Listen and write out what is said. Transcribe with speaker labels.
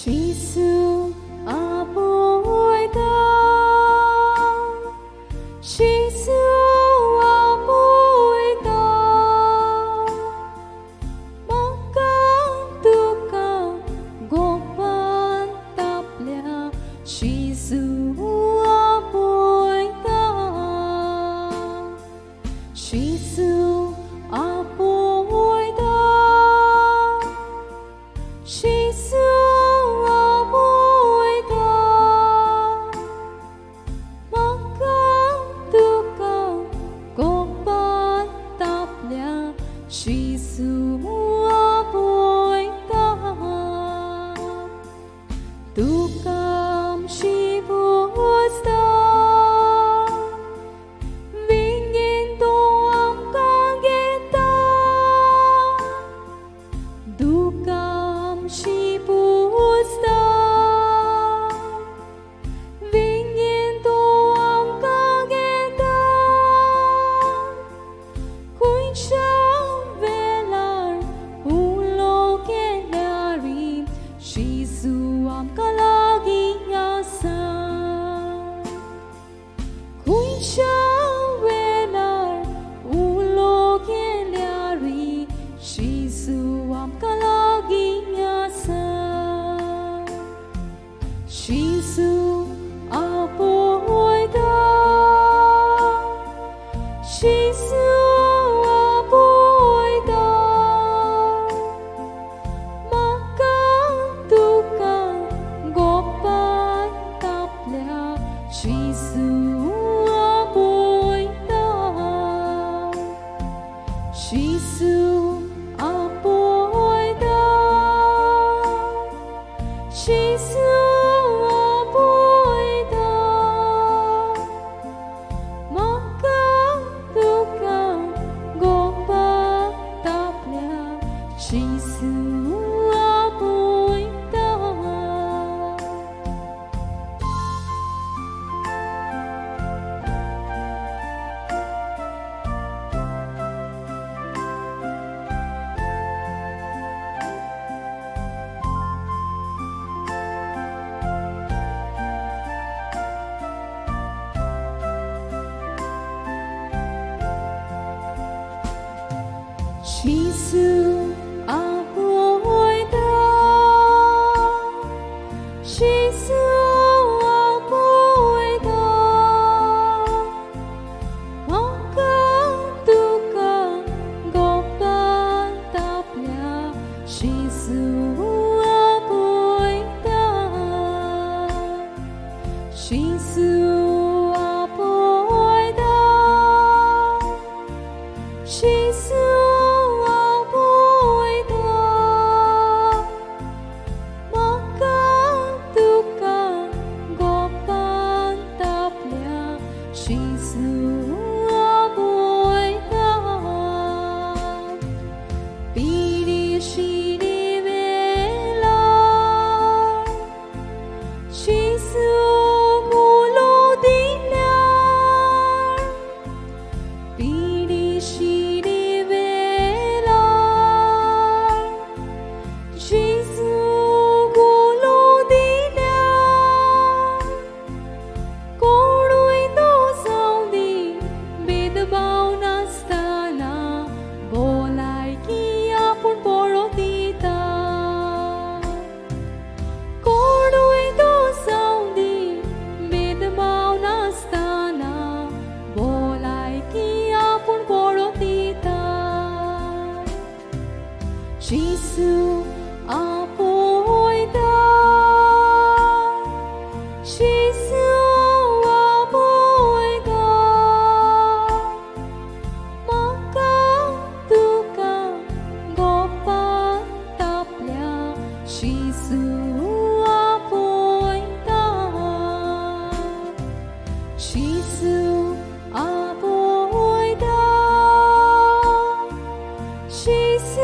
Speaker 1: Jesus apoy ta, Jesus apoy ta, magkantuka gopan taplia, Jesus apoy ta, Jesus apoy ta, Jesus Jesus apoy ta, tukam shibos ta, vingin toam kageta, tukam shibos ta, vingin toam kageta, kuincha Jesus am kalagiyasan, kuin siya welar ulog yelyari, Jesus am kalagiyasan, Jesus apoy ta, Jesus Jesus apoy ta, Jesus apoy ta, Jesus apoy ta, magkantuka gopa taplia, Jesus apoy ta. Jesus apoy ta, Jesus apoy ta, magkantuka gopan taplia, Jesus apoy ta, Jesus apoy ta, Jesus Jesus apoy ta, pili shini velar, Jesus mulo dinar, pili shini velar, Jesus mulo dinar, bao nastana bolai kia pun porotita, kodoi to saudi bed bao nastana bolai kia pun porotita, Jesus apoy ta, Jesus Jesus apoy ta, Jesus